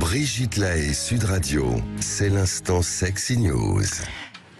Brigitte Lahaie, Sud Radio, c'est l'instant Sexy News.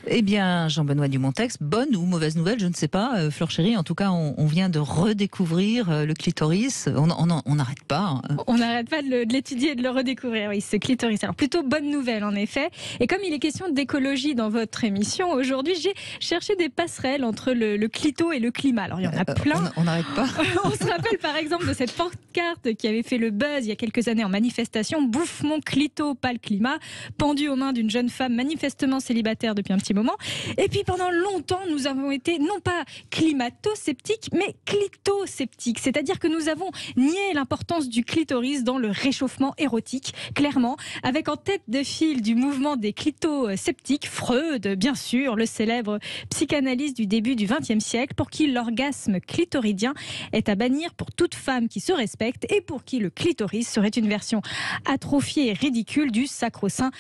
Eh bien, Jean-Benoît Dumontex, bonne ou mauvaise nouvelle, je ne sais pas. Fleur Chérie, en tout cas, on vient de redécouvrir le clitoris. On n'arrête pas. On n'arrête pas de l'étudier et de le redécouvrir, oui, ce clitoris. Alors, plutôt bonne nouvelle, en effet. Et comme il est question d'écologie dans votre émission, aujourd'hui, j'ai cherché des passerelles entre le clito et le climat. Alors, il y en a plein. On n'arrête pas. On se rappelle, par exemple, de cette pancarte qui avait fait le buzz il y a quelques années en manifestation. Bouffe mon clito, pas le climat. Pendue aux mains d'une jeune femme manifestement célibataire depuis un petit moment. Et puis pendant longtemps, nous avons été non pas climato-sceptiques, mais clito-sceptiques. C'est-à-dire que nous avons nié l'importance du clitoris dans le réchauffement érotique, clairement, avec en tête de file du mouvement des clito-sceptiques, Freud, bien sûr, le célèbre psychanalyste du début du XXe siècle, pour qui l'orgasme clitoridien est à bannir pour toute femme qui se respecte et pour qui le clitoris serait une version atrophiée et ridicule du sacro-saint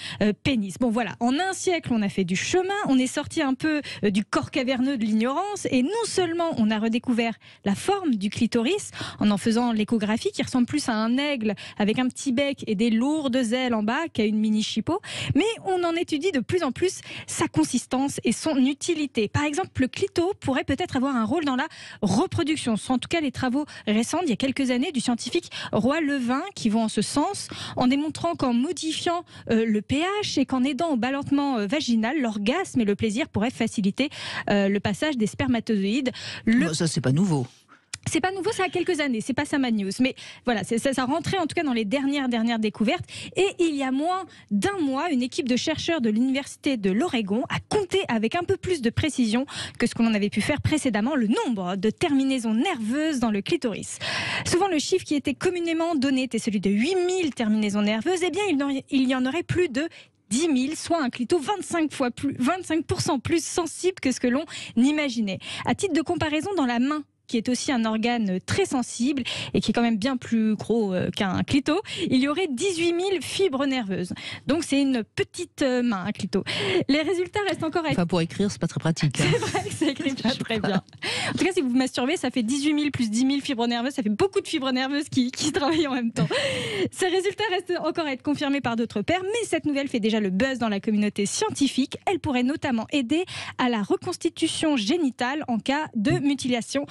pénis. Bon voilà, en un siècle, on a fait du chemin. On est sorti un peu du corps caverneux de l'ignorance et non seulement on a redécouvert la forme du clitoris en faisant l'échographie qui ressemble plus à un aigle avec un petit bec et des lourdes ailes en bas qu'à une mini chipot, mais on en étudie de plus en plus sa consistance et son utilité. Par exemple, le clito pourrait peut-être avoir un rôle dans la reproduction. Ce sont en tout cas les travaux récents d'il y a quelques années du scientifique Roy Levin qui vont en ce sens, en démontrant qu'en modifiant le pH et qu'en aidant au ballonnement vaginal, l'orgasme et le plaisir pourraient faciliter le passage des spermatozoïdes. Ça, c'est pas nouveau. C'est pas nouveau, ça a quelques années, c'est pas ça ma news. Mais voilà, ça rentrait en tout cas dans les dernières découvertes. Et il y a moins d'un mois, une équipe de chercheurs de l'université de l'Oregon a compté avec un peu plus de précision que ce qu'on en avait pu faire précédemment le nombre de terminaisons nerveuses dans le clitoris. Souvent, le chiffre qui était communément donné était celui de 8000 terminaisons nerveuses. Eh bien, il y en aurait plus de 10 000, soit un clito 25% plus sensible que ce que l'on imaginait. À titre de comparaison, dans la main, qui est aussi un organe très sensible et qui est quand même bien plus gros qu'un clito, il y aurait 18 000 fibres nerveuses. Donc c'est une petite main, un clito. Les résultats restent encore à être... Enfin, pour écrire, c'est pas très pratique. C'est vrai que ça écrit pas très bien. En tout cas, si vous vous masturbez, ça fait 18 000 plus 10 000 fibres nerveuses. Ça fait beaucoup de fibres nerveuses qui travaillent en même temps. Ces résultats restent encore à être confirmés par d'autres pairs, mais cette nouvelle fait déjà le buzz dans la communauté scientifique. Elle pourrait notamment aider à la reconstitution génitale en cas de mutilation.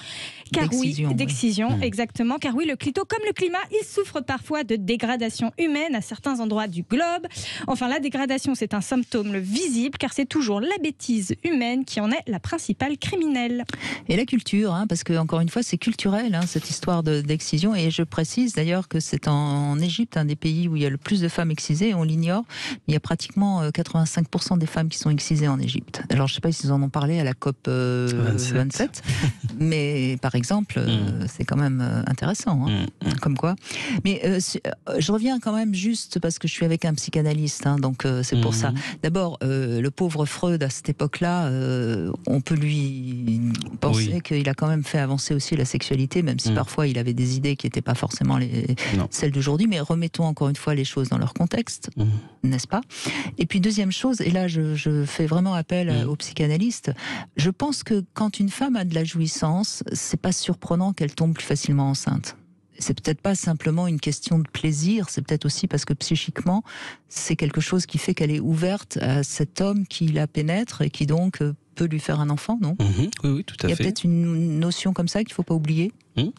D'excision, exactement. Car oui, le clito, comme le climat, il souffre parfois de dégradation humaine à certains endroits du globe. Enfin, la dégradation, c'est un symptôme visible, car c'est toujours la bêtise humaine qui en est la principale criminelle. Et la culture, parce que encore une fois, c'est culturel, cette histoire d'excision. Et je précise d'ailleurs que c'est en Égypte, un des pays où il y a le plus de femmes excisées. On l'ignore. Il y a pratiquement 85% des femmes qui sont excisées en Égypte. Alors, je ne sais pas s'ils en ont parlé à la COP 27, mais par exemple, c'est quand même intéressant, comme quoi. Mais je reviens quand même juste parce que je suis avec un psychanalyste, donc c'est pour ça. D'abord, le pauvre Freud, à cette époque-là, on peut lui penser qu'il a quand même fait avancer aussi la sexualité, même si parfois il avait des idées qui n'étaient pas forcément celles d'aujourd'hui. Mais remettons encore une fois les choses dans leur contexte, n'est-ce pas? Et puis deuxième chose, et là je fais vraiment appel aux psychanalystes, je pense que quand une femme a de la jouissance, c'est pas surprenant qu'elle tombe plus facilement enceinte. C'est peut-être pas simplement une question de plaisir, c'est peut-être aussi parce que psychiquement, c'est quelque chose qui fait qu'elle est ouverte à cet homme qui la pénètre et qui donc peut lui faire un enfant, non? Oui, tout à fait. Il y a peut-être une notion comme ça qu'il faut pas oublier. Il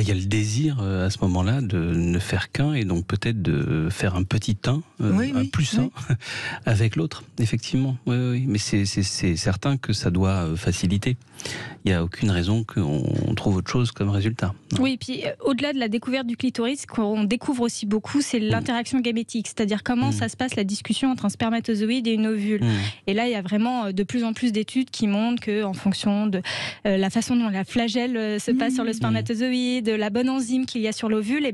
y a le désir à ce moment-là de ne faire qu'un et donc peut-être de faire un petit un, plus un, avec l'autre, effectivement. Oui. Mais c'est certain que ça doit faciliter. Il n'y a aucune raison qu'on trouve autre chose comme résultat. Non. Oui, et puis au-delà de la découverte du clitoris, qu'on découvre aussi beaucoup, c'est l'interaction gamétique, c'est-à-dire comment ça se passe la discussion entre un spermatozoïde et une ovule. Et là, il y a vraiment de plus en plus d'études qui montrent qu'en fonction de la façon dont la flagelle se passe sur le spermatozoïde, de la bonne enzyme qu'il y a sur l'ovule,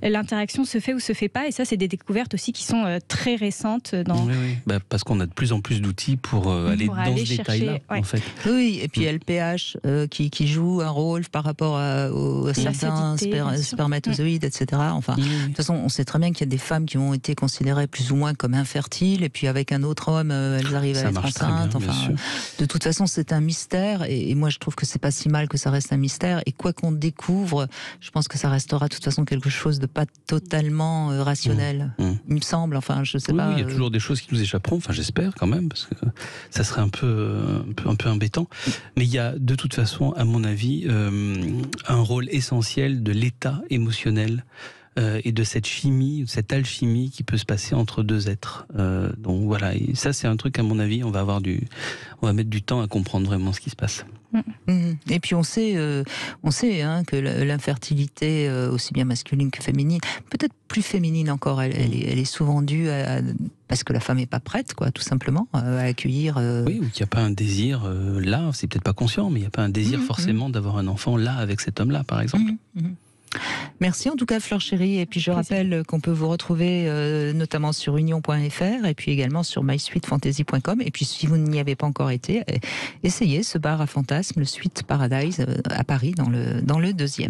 l'interaction se fait ou se fait pas. Et ça, c'est des découvertes aussi qui sont très récentes. Parce qu'on a de plus en plus d'outils pour aller dans ce détail-là, en fait. Oui, et puis il y a le pH qui joue un rôle par rapport à certains spermatozoïdes, etc. Enfin, de toute façon, on sait très bien qu'il y a des femmes qui ont été considérées plus ou moins comme infertiles, et puis avec un autre homme, elles arrivent à être enceintes. De toute façon, c'est un mystère, et moi je trouve que c'est pas si mal que ça reste un mystère. Et quoi qu'on découvre, je pense que ça restera de toute façon quelque chose de pas totalement rationnel. il me semble. Enfin, je sais pas. Oui, il y a toujours des choses qui nous échapperont. Enfin, j'espère quand même, parce que ça serait un peu embêtant. Mais il y a de toute façon, à mon avis, un rôle essentiel de l'état émotionnel et de cette chimie, de cette alchimie qui peut se passer entre deux êtres. Donc voilà, et ça c'est un truc, à mon avis, on va mettre du temps à comprendre vraiment ce qui se passe. Et puis on sait que l'infertilité, aussi bien masculine que féminine, peut-être plus féminine encore, elle est souvent due parce que la femme n'est pas prête, quoi, tout simplement, à accueillir. Oui, ou qu'il n'y a pas un désir là, c'est peut-être pas conscient, mais il n'y a pas un désir forcément d'avoir un enfant là avec cet homme-là, par exemple. Merci en tout cas Fleur Chérie, et puis je rappelle qu'on peut vous retrouver notamment sur union.fr et puis également sur mysuitefantasy.com, et puis si vous n'y avez pas encore été, essayez ce bar à fantasmes, le Suite Paradise à Paris dans le 2e.